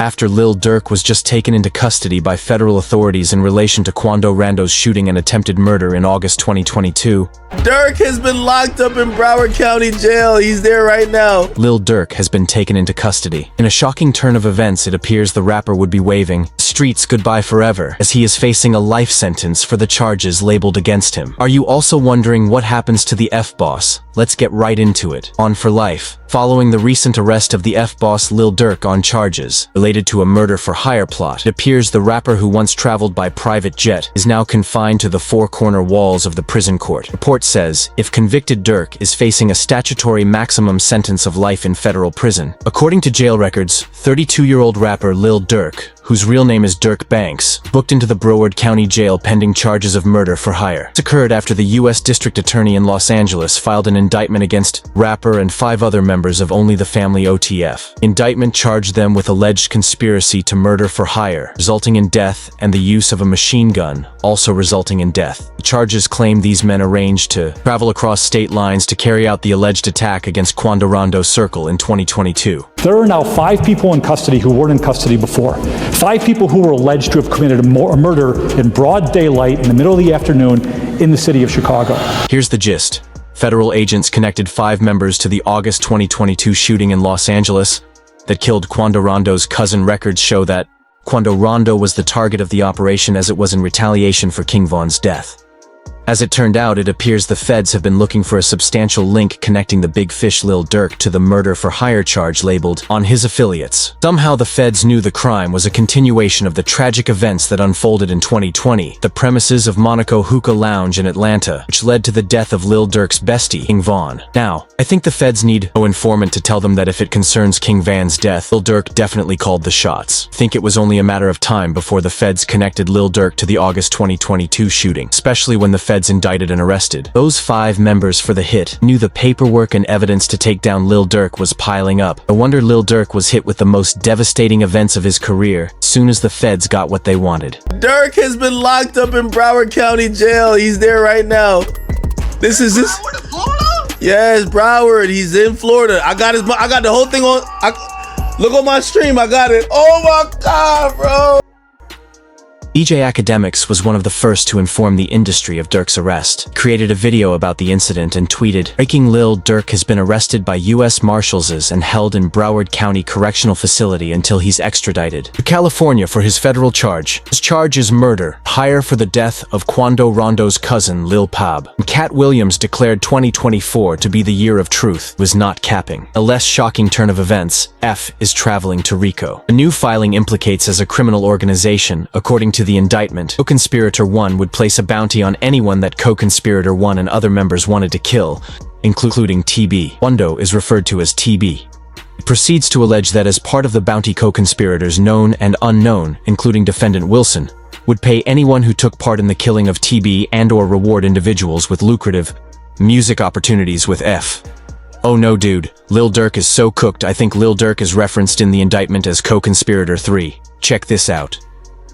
after Lil Durk was just taken into custody by federal authorities in relation to Quando Rando's shooting and attempted murder in August 2022. Durk has been locked up in Broward County Jail. He's there right now. Lil Durk has been taken into custody. In a shocking turn of events, it appears the rapper would be waving streets goodbye forever, as he is facing a life sentence for the charges labeled against him. Are you also wondering what happens to the F-Boss? Let's get right into it. On for life. Following the recent arrest of the F-Boss Lil Durk on charges related to a murder-for-hire plot, it appears the rapper who once traveled by private jet is now confined to the four-corner walls of the prison court. Report says, if convicted, Durk is facing a statutory maximum sentence of life in federal prison. According to jail records, 32-year-old rapper Lil Durk, whose real name is Dirk Banks, booked into the Broward County Jail pending charges of murder for hire. This occurred after the U.S. District Attorney in Los Angeles filed an indictment against rapper and 5 other members of Only the Family OTF. Indictment charged them with alleged conspiracy to murder for hire, resulting in death, and the use of a machine gun, also resulting in death. The charges claim these men arranged to travel across state lines to carry out the alleged attack against Quando Rondo Circle in 2022. There are now 5 people in custody who weren't in custody before. 5 people who were alleged to have committed a murder in broad daylight in the middle of the afternoon in the city of Chicago. Here's the gist. Federal agents connected 5 members to the August 2022 shooting in Los Angeles that killed Quando Rondo's cousin. Records show that Quando Rondo was the target of the operation, as it was in retaliation for King Von's death. As it turned out, it appears the feds have been looking for a substantial link connecting the big fish Lil Durk to the murder-for-hire charge labeled on his affiliates. Somehow the feds knew the crime was a continuation of the tragic events that unfolded in 2020, the premises of Monaco Hookah Lounge in Atlanta, which led to the death of Lil Durk's bestie, King Von. Now, I think the feds need no informant to tell them that if it concerns King Van's death, Lil Durk definitely called the shots. I think it was only a matter of time before the feds connected Lil Durk to the August 2022 shooting, especially when the feds indicted and arrested. Those 5 members for the hit knew the paperwork and evidence to take down Lil Durk was piling up. No wonder Lil Durk was hit with the most devastating events of his career as soon as the feds got what they wanted. Durk has been locked up in Broward County Jail. He's there right now. This is this. Yes, Broward. He's in Florida. I got the whole thing on. Look on my stream. I got it. Oh my God, bro. EJ Academics was one of the first to inform the industry of Durk's arrest, created a video about the incident and tweeted, "Breaking: Lil Durk has been arrested by U.S. Marshals and held in Broward County Correctional Facility until he's extradited to California for his federal charge. His charge is murder, hire for the death of Quando Rondo's cousin Lil Pab." And Cat Williams declared 2024 to be the year of truth, was not capping. A less shocking turn of events, F is traveling to Rico. A new filing implicates as a criminal organization, according to the indictment. Co-conspirator 1 would place a bounty on anyone that co-conspirator 1 and other members wanted to kill, including TB. Quando is referred to as TB. It proceeds to allege that as part of the bounty, co-conspirators known and unknown, including defendant Wilson, would pay anyone who took part in the killing of TB and/or reward individuals with lucrative music opportunities with F. Oh no, dude. Lil Durk is so cooked. I think Lil Durk is referenced in the indictment as co-conspirator 3. Check this out.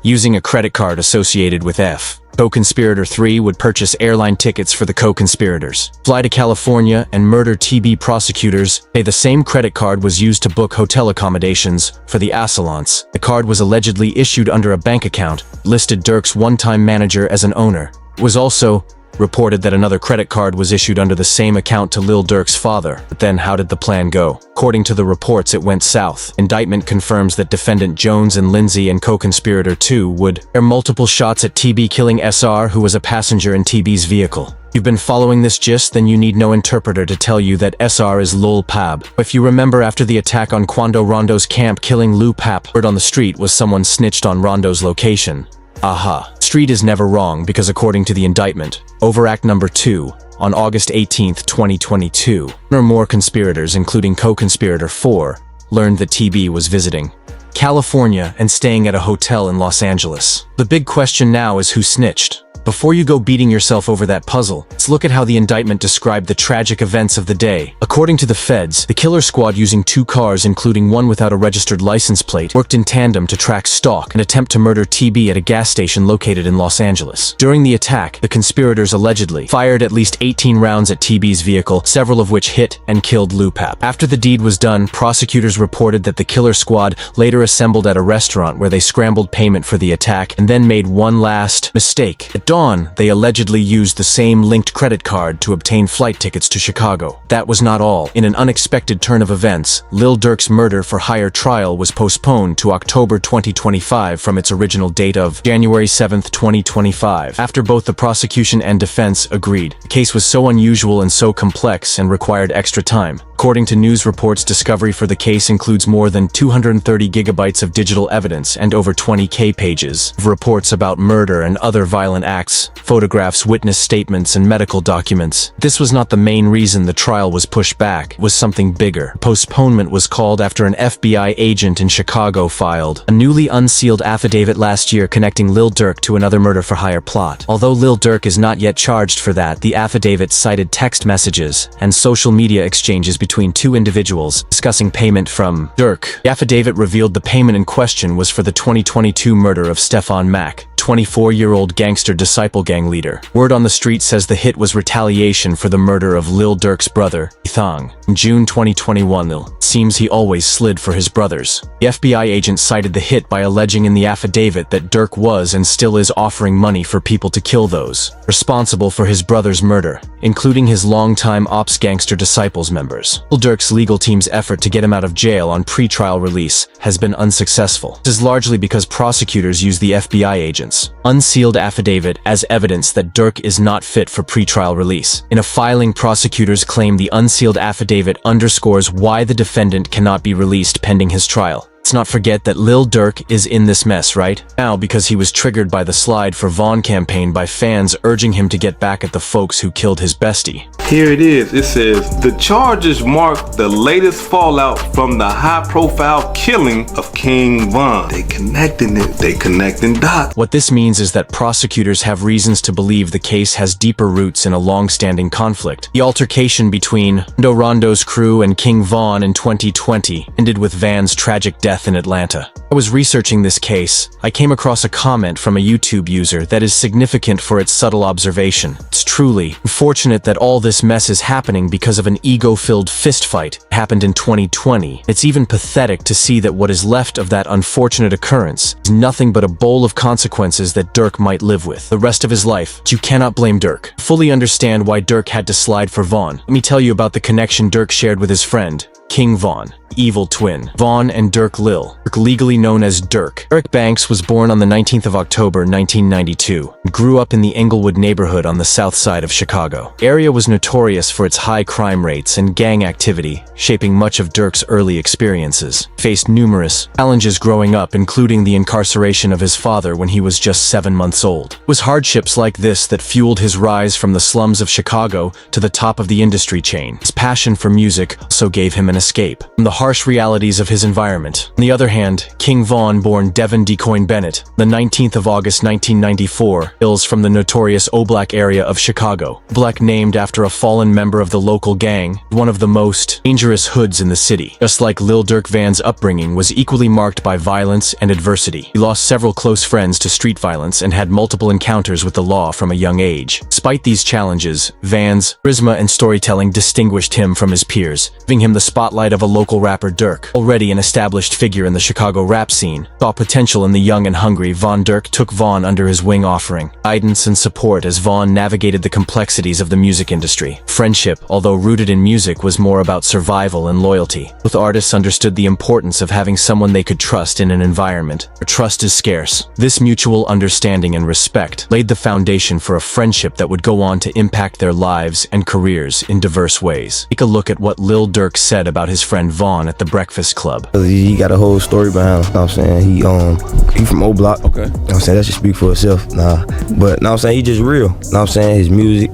Using a credit card associated with F, co-conspirator 3 would purchase airline tickets for the co-conspirators, fly to California, and murder TB. Prosecutors say the same credit card was used to book hotel accommodations for the assailant. The card was allegedly issued under a bank account, listed Durk's one-time manager as an owner. It was also reported that another credit card was issued under the same account to Lil Durk's father. But then how did the plan go? According to the reports, it went south. Indictment confirms that defendant Jones and Lindsay and co-conspirator 2 would fire multiple shots at TB, killing SR, who was a passenger in TB's vehicle. You've been following this gist, then you need no interpreter to tell you that SR is Lil Pab. If you remember, after the attack on Quando Rondo's camp killing Lil Pab, word on the street was someone snitched on Rondo's location. Aha. Street is never wrong, because according to the indictment, overact number 2, on August 18, 2022, one or more conspirators, including co-conspirator 4, learned that TB was visiting California and staying at a hotel in Los Angeles. The big question now is who snitched. Before you go beating yourself over that puzzle, let's look at how the indictment described the tragic events of the day. According to the feds, the killer squad, using 2 cars including one without a registered license plate, worked in tandem to track, stalk, and attempt to murder TB at a gas station located in Los Angeles. During the attack, the conspirators allegedly fired at least 18 rounds at TB's vehicle, several of which hit and killed Lupap. After the deed was done, prosecutors reported that the killer squad later assembled at a restaurant where they scrambled payment for the attack and then made one last mistake. At dawn, they allegedly used the same linked credit card to obtain flight tickets to Chicago. That was not all. In an unexpected turn of events, Lil Durk's murder for hire trial was postponed to October 2025 from its original date of January 7, 2025. After both the prosecution and defense agreed, the case was so unusual and so complex and required extra time. According to news reports, discovery for the case includes more than 230 gigabytes of digital evidence and over 20K pages of reports about murder and other violent acts, photographs, witness statements, and medical documents. This was not the main reason the trial was pushed back. It was something bigger. Postponement was called after an FBI agent in Chicago filed a newly unsealed affidavit last year connecting Lil Durk to another murder-for-hire plot. Although Lil Durk is not yet charged for that, the affidavit cited text messages and social media exchanges between 2 individuals discussing payment from Durk. The affidavit revealed the payment in question was for the 2022 murder of Stefan Mack, 24-year-old gangster disciple gang leader. Word on the street says the hit was retaliation for the murder of Lil Durk's brother, Ethang. In June 2021, it seems he always slid for his brothers. The FBI agent cited the hit by alleging in the affidavit that Durk was and still is offering money for people to kill those responsible for his brother's murder, including his longtime ops gangster disciples members. Lil Durk's legal team's effort to get him out of jail on pre-trial release has been unsuccessful. This is largely because prosecutors use the FBI agent's unsealed affidavit as evidence that Durk is not fit for pre-trial release. In a filing, prosecutors claim the unsealed affidavit underscores why the defendant cannot be released pending his trial. Let's not forget that Lil Durk is in this mess right now because he was triggered by the Slide for Vaughn campaign by fans urging him to get back at the folks who killed his bestie. Here it is. It says, the charges mark the latest fallout from the high-profile killing of King Von. They connecting dots. What this means is that prosecutors have reasons to believe the case has deeper roots in a long-standing conflict. The altercation between Rondo's crew and King Von in 2020 ended with Van's tragic death in Atlanta. I was researching this case. I came across a comment from a YouTube user that is significant for its subtle observation. It's truly unfortunate that all this mess is happening because of an ego-filled fistfight that happened in 2020. It's even pathetic to see that what is left of that unfortunate occurrence is nothing but a bowl of consequences that Durk might live with the rest of his life. But you cannot blame Durk. I fully understand why Durk had to slide for Vaughn. Let me tell you about the connection Durk shared with his friend, King Von, evil twin. Vaughn and Durk Lil, legally known as Durk. Eric Banks was born on the 19th of October 1992 and grew up in the Englewood neighborhood on the south side of Chicago. The area was notorious for its high crime rates and gang activity, shaping much of Durk's early experiences. He faced numerous challenges growing up, including the incarceration of his father when he was just 7 months old. It was hardships like this that fueled his rise from the slums of Chicago to the top of the industry chain. His passion for music also gave him an escape from the harsh realities of his environment. On the other hand, King Von, born Devin DeCoin Bennett, the 19th of August 1994, hails from the notorious Oblak area of Chicago. Oblak, named after a fallen member of the local gang, one of the most dangerous hoods in the city. Just like Lil Durk, Van's upbringing was equally marked by violence and adversity. He lost several close friends to street violence and had multiple encounters with the law from a young age. Despite these challenges, Van's charisma and storytelling distinguished him from his peers, giving him the spotlight of a local rapper. Durk, already an established figure in the Chicago rap scene, saw potential in the young and hungry Von. Durk took Von under his wing, offering guidance and support as Von navigated the complexities of the music industry. Friendship, although rooted in music, was more about survival and loyalty. Both artists understood the importance of having someone they could trust in an environment where trust is scarce. This mutual understanding and respect laid the foundation for a friendship that would go on to impact their lives and careers in diverse ways. Take a look at what Lil Durk said about his friend Von Vaughn at the Breakfast Club. He got a whole story behind him, you know what I'm saying? He from O Block. Okay. You know what I'm saying? That should speak for itself. Nah. But you know what I'm saying, he just real. You know what I'm saying? His music,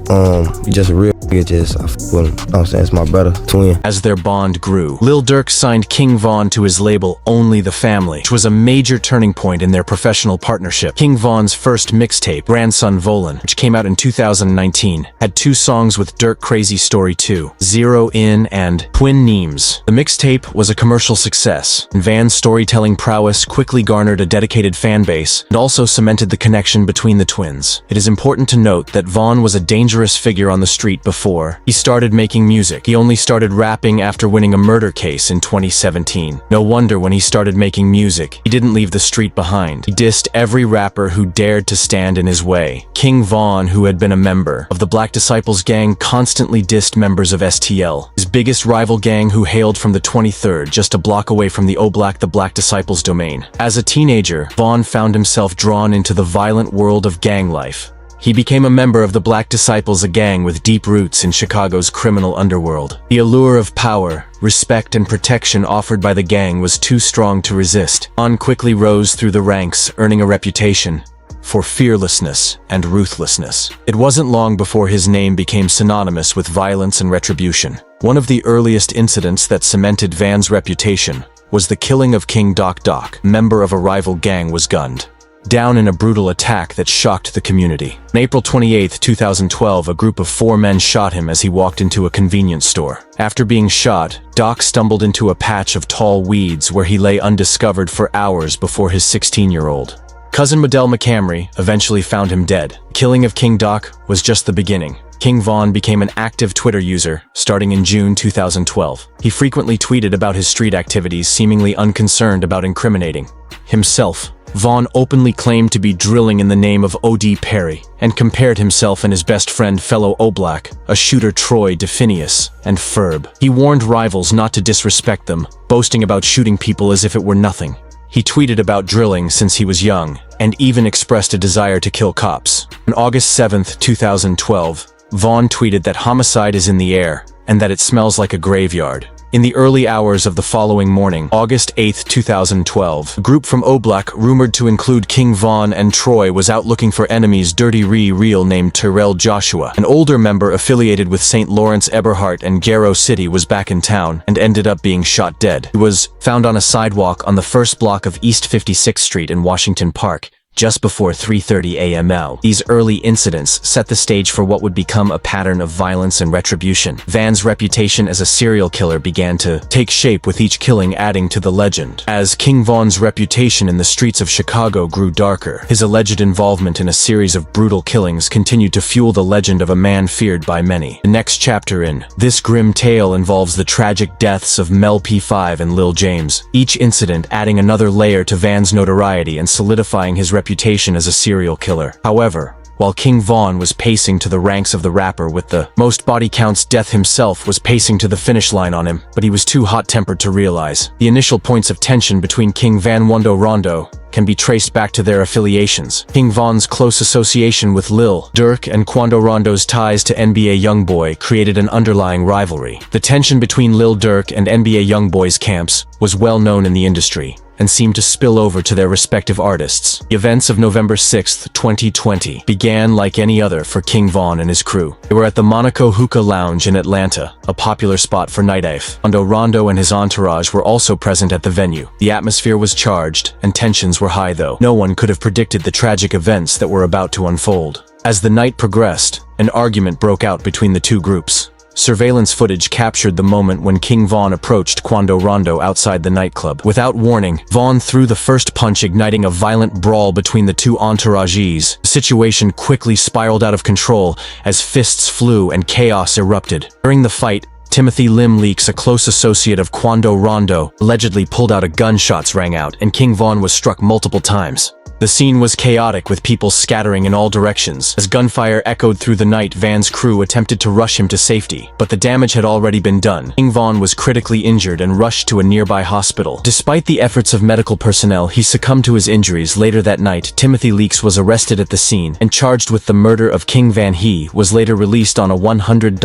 he just a real nigga, just I fuck with him. You know what I'm saying? It's my brother, twin. As their bond grew, Lil Durk signed King Von to his label Only the Family, which was a major turning point in their professional partnership. King Von's first mixtape, Grandson Volin, which came out in 2019, had 2 songs with Durk: Crazy Story 2, Zero In and Twin Neems. The mixtape was a commercial success, and Van's storytelling prowess quickly garnered a dedicated fan base and also cemented the connection between the twins. It is important to note that Von was a dangerous figure on the street before he started making music. He only started rapping after winning a murder case in 2017. No wonder when he started making music, he didn't leave the street behind. He dissed every rapper who dared to stand in his way. King Von, who had been a member of the Black Disciples gang, constantly dissed members of STL, his biggest rival gang, who hailed from the 23rd, just a block away from the O-Black, the Black Disciples domain. As a teenager, Von found himself drawn into the violent world of gang life. He became a member of the Black Disciples, a gang with deep roots in Chicago's criminal underworld. The allure of power, respect, and protection offered by the gang was too strong to resist. Von quickly rose through the ranks, earning a reputation for fearlessness and ruthlessness. It wasn't long before his name became synonymous with violence and retribution. One of the earliest incidents that cemented Van's reputation was the killing of King Doc, member of a rival gang, was gunned down in a brutal attack that shocked the community. On April 28, 2012, a group of 4 men shot him as he walked into a convenience store. After being shot, Doc stumbled into a patch of tall weeds where he lay undiscovered for hours before his 16-year-old cousin Modell McCamry eventually found him dead. The killing of King Doc was just the beginning. King Von became an active Twitter user starting in June 2012. He frequently tweeted about his street activities, seemingly unconcerned about incriminating himself. Von openly claimed to be drilling in the name of O.D. Perry and compared himself and his best friend, fellow O-Black, a shooter Troy DeFinius, and Ferb. He warned rivals not to disrespect them, boasting about shooting people as if it were nothing. He tweeted about drilling since he was young and even expressed a desire to kill cops. On August 7, 2012, Von tweeted that homicide is in the air and that it smells like a graveyard. In the early hours of the following morning, August 8, 2012, a group from O-Block, rumored to include King Von and Troy, was out looking for enemies. Dirty Real named Terrell Joshua, an older member affiliated with St. Lawrence Eberhart and Garrow City, was back in town and ended up being shot dead. He was found on a sidewalk on the first block of East 56th Street in Washington Park, just before 3:30 a.m. These early incidents set the stage for what would become a pattern of violence and retribution. Van's reputation as a serial killer began to take shape, with each killing adding to the legend. As King Von's reputation in the streets of Chicago grew darker, his alleged involvement in a series of brutal killings continued to fuel the legend of a man feared by many. The next chapter in this grim tale involves the tragic deaths of Mel P5 and Lil James, each incident adding another layer to Van's notoriety and solidifying his reputation as a serial killer. However, while King Von was pacing to the ranks of the rapper with the most body counts, Death himself was pacing to the finish line on him, but he was too hot-tempered to realize. The initial points of tension between King Van Wando Rondo can be traced back to their affiliations. King Von's close association with Lil Durk and Quando Rondo's ties to NBA YoungBoy created an underlying rivalry. The tension between Lil Durk and NBA YoungBoy's camps was well known in the industry and seemed to spill over to their respective artists. The events of November 6, 2020 began like any other for King Von and his crew. They were at the Monaco Hookah Lounge in Atlanta, a popular spot for nightlife. Rondo and his entourage were also present at the venue. The atmosphere was charged, and tensions were high, though no one could have predicted the tragic events that were about to unfold. As the night progressed, an argument broke out between the two groups. Surveillance footage captured the moment when King Von approached Quando Rondo outside the nightclub. Without warning, Von threw the first punch, igniting a violent brawl between the two entourages. The situation quickly spiraled out of control as fists flew and chaos erupted. During the fight, Timothy Lim Leaks, a close associate of Quando Rondo, allegedly pulled out a gun. Shots rang out, and King Von was struck multiple times. The scene was chaotic with people scattering in all directions. As gunfire echoed through the night, Van's crew attempted to rush him to safety, but the damage had already been done. King Von was critically injured and rushed to a nearby hospital. Despite the efforts of medical personnel, he succumbed to his injuries. Later that night, Timothy Leaks was arrested at the scene and charged with the murder of King Van. He was later released on a $100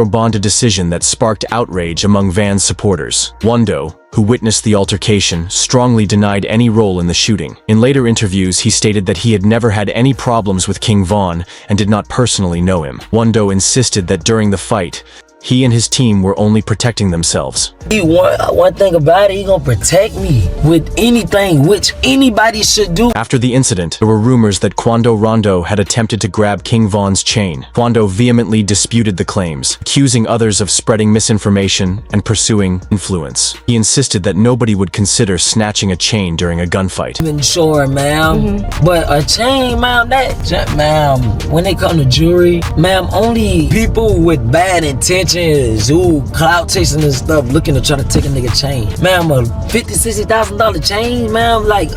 bond, a decision that sparked outrage among Van's supporters. Wando, who witnessed the altercation, strongly denied any role in the shooting. In later interviews, he stated that he had never had any problems with King Von and did not personally know him. Wando insisted that during the fight, he and his team were only protecting themselves. One thing about it, he gonna protect me with anything, which anybody should do. After the incident, there were rumors that Quando Rondo had attempted to grab King Von's chain. Quando vehemently disputed the claims, accusing others of spreading misinformation and pursuing influence. He insisted that nobody would consider snatching a chain during a gunfight. Sure, ma'am. But a chain, ma'am, ma'am, when they come to jewelry, ma'am, only people with bad intentions who clout chasing and stuff looking to try to take a nigga chain. Ma'am, a $50,000-$60,000 chain, ma'am, like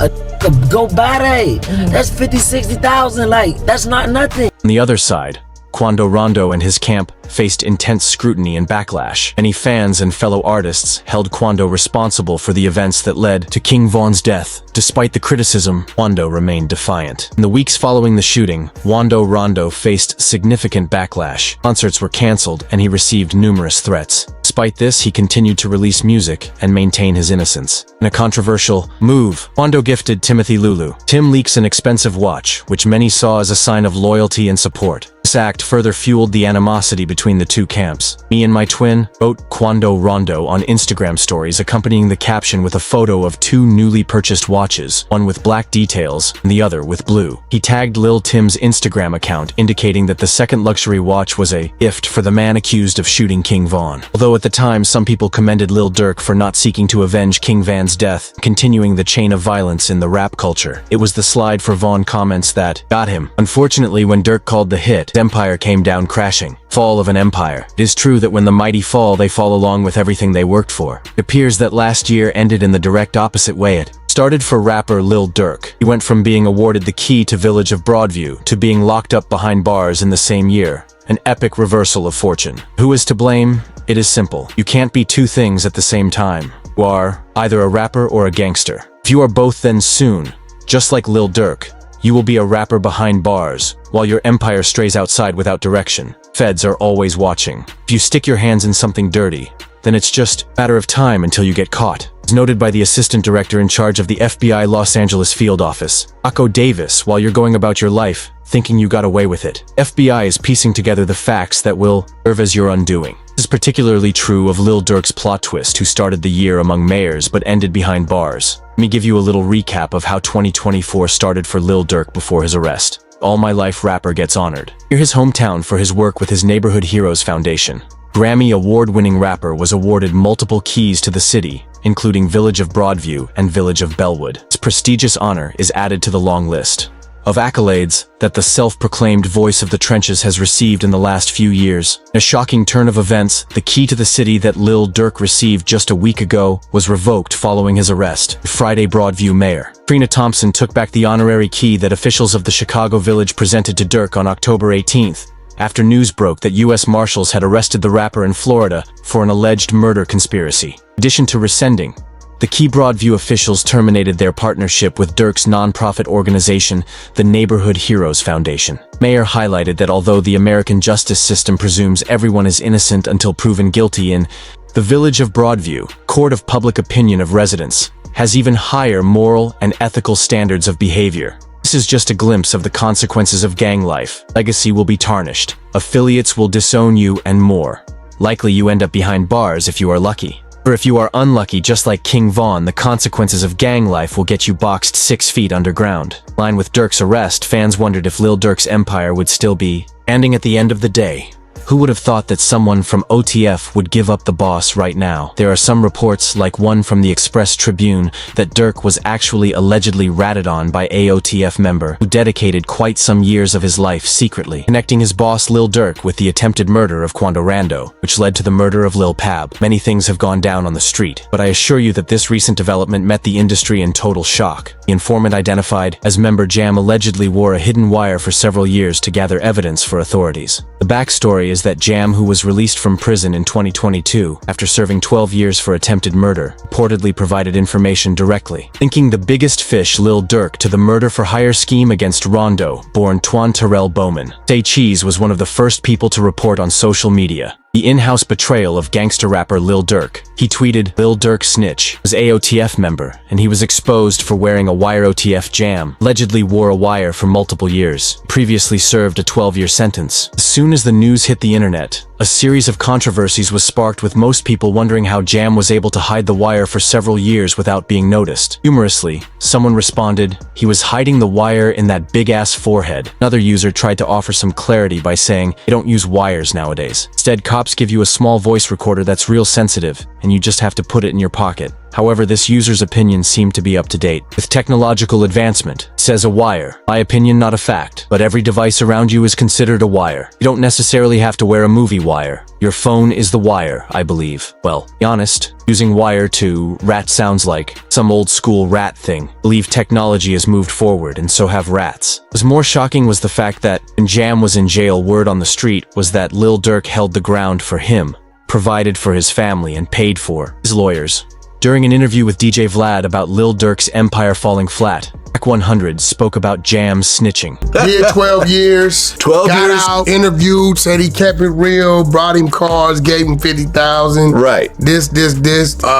go buy that. That's $50,000-$60,000, like that's not nothing. On the other side, Quando Rondo and his camp faced intense scrutiny and backlash. Many fans and fellow artists held Quando responsible for the events that led to King Von's death. Despite the criticism, Quando remained defiant. In the weeks following the shooting, Quando Rondo faced significant backlash. Concerts were canceled and he received numerous threats. Despite this, he continued to release music and maintain his innocence. In a controversial move, Quando gifted Timothy Tim Leaks an expensive watch, which many saw as a sign of loyalty and support. This act further fueled the animosity between the two camps. Me and my twin wrote Quando Rondo on Instagram stories, accompanying the caption with a photo of two newly purchased watches, one with black details and the other with blue. He tagged Lil Tim's Instagram account, indicating that the second luxury watch was a gift for the man accused of shooting King Von. Although at the time some people commended Lil Durk for not seeking to avenge King Van's death, continuing the chain of violence in the rap culture, it was the slide for Von comments that got him. Unfortunately, when Durk called the hit, empire came down crashing. Fall of an empire. It is true that when the mighty fall, they fall along with everything they worked for. It appears that last year ended in the direct opposite way. It started for rapper Lil Durk. He went from being awarded the key to Village of Broadview to being locked up behind bars in the same year. An epic reversal of fortune. Who is to blame? It is simple. You can't be two things at the same time. You are either a rapper or a gangster. If you are both, then soon, just like Lil Durk, you will be a rapper behind bars, while your empire strays outside without direction. Feds are always watching. If you stick your hands in something dirty, then it's just a matter of time until you get caught. As noted by the assistant director in charge of the FBI Los Angeles field office, Akko Davis, while you're going about your life, thinking you got away with it, FBI is piecing together the facts that will serve as your undoing. This is particularly true of Lil Durk's plot twist, who started the year among mayors but ended behind bars. Let me give you a little recap of how 2024 started for Lil Durk before his arrest. All My Life rapper gets honored. Near his hometown for his work with his Neighborhood Heroes Foundation, Grammy award-winning rapper was awarded multiple keys to the city, including Village of Broadview and Village of Bellwood. This prestigious honor is added to the long list of accolades that the self-proclaimed voice of the trenches has received in the last few years. In a shocking turn of events, the key to the city that Lil Durk received just a week ago was revoked following his arrest. Friday, Broadview Mayor Trina Thompson took back the honorary key that officials of the Chicago Village presented to Durk on October 18th, after news broke that U.S. Marshals had arrested the rapper in Florida for an alleged murder conspiracy. In addition to rescinding the key, Broadview officials terminated their partnership with Durk's nonprofit organization, the Neighborhood Heroes Foundation. Mayor highlighted that although the American justice system presumes everyone is innocent until proven guilty, in the Village of Broadview, court of public opinion of residents has even higher moral and ethical standards of behavior. This is just a glimpse of the consequences of gang life. Legacy will be tarnished, affiliates will disown you, and more. Likely you end up behind bars if you are lucky. Or if you are unlucky, just like King Von, the consequences of gang life will get you boxed 6 feet underground. In line with Durk's arrest, fans wondered if Lil Durk's empire would still be standing at the end of the day. Who would have thought that someone from OTF would give up the boss right now? There are some reports, like one from the Express Tribune, that Durk was actually allegedly ratted on by a OTF member who dedicated quite some years of his life secretly, connecting his boss Lil Durk with the attempted murder of Quando Rondo, which led to the murder of Lil Pab. Many things have gone down on the street, but I assure you that this recent development met the industry in total shock. The informant, identified as member Jam, allegedly wore a hidden wire for several years to gather evidence for authorities. The backstory is that Jam, who was released from prison in 2022 after serving 12 years for attempted murder, reportedly provided information directly, linking the biggest fish, Lil Durk, to the murder-for-hire scheme against Rondo-born Twan Terrell Bowman. Say Cheese was one of the first people to report on social media the in-house betrayal of gangster rapper Lil Durk. He tweeted, "Lil Durk snitch, was AOTF member, and he was exposed for wearing a wire. OTF Jam allegedly wore a wire for multiple years, previously served a 12-year sentence." As soon as the news hit the internet, a series of controversies was sparked, with most people wondering how Jam was able to hide the wire for several years without being noticed. Humorously, someone responded, "He was hiding the wire in that big-ass forehead." Another user tried to offer some clarity by saying, "They don't use wires nowadays. Instead, cops give you a small voice recorder that's real sensitive, and you just have to put it in your pocket." However, this user's opinion seemed to be up to date. With technological advancement, says a wire. My opinion, not a fact, but every device around you is considered a wire. You don't necessarily have to wear a movie wire. Your phone is the wire, I believe. Well, be honest, using wire to rat sounds like some old school rat thing. I believe technology has moved forward, and so have rats. What was more shocking was the fact that when Jam was in jail, word on the street was that Lil Durk held the ground for him, provided for his family, and paid for his lawyers. During an interview with DJ Vlad about Lil Durk's empire falling flat, Ack 100 spoke about Jam's snitching. Did 12 years. 12 got years? out, interviewed, said he kept it real, brought him cars, gave him 50,000. Right. This.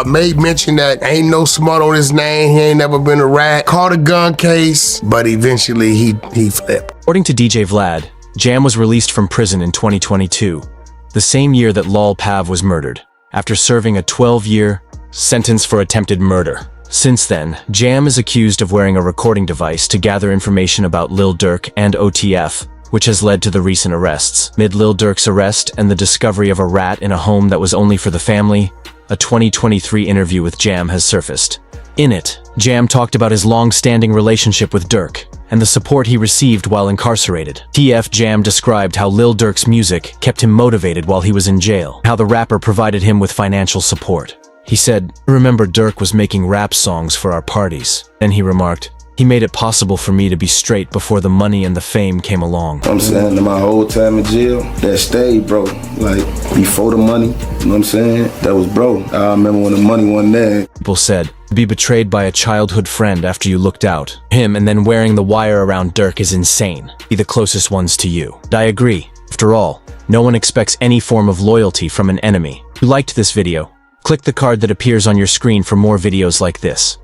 Made mention that ain't no smut on his name. He ain't never been a rat. Caught a gun case, but eventually he flipped. According to DJ Vlad, Jam was released from prison in 2022, the same year that Lil Pav was murdered, after serving a 12-year sentence for attempted murder. Since then, Jam is accused of wearing a recording device to gather information about Lil Durk and OTF, which has led to the recent arrests. Amid Lil Durk's arrest and the discovery of a rat in a home that was only for the family, a 2023 interview with Jam has surfaced. In it, Jam talked about his long-standing relationship with Durk and the support he received while incarcerated. TF Jam described how Lil Durk's music kept him motivated while he was in jail, how the rapper provided him with financial support. He said, "I remember Durk was making rap songs for our parties." Then he remarked, "He made it possible for me to be straight before the money and the fame came along." I'm saying, in my whole time in jail, that stayed, bro. Like, before the money, you know what I'm saying? That was bro. I remember when the money wasn't there. People said, to be betrayed by a childhood friend after you looked out, him and then wearing the wire around Durk is insane. Be the closest ones to you. And I agree. After all, no one expects any form of loyalty from an enemy. If you liked this video, click the card that appears on your screen for more videos like this.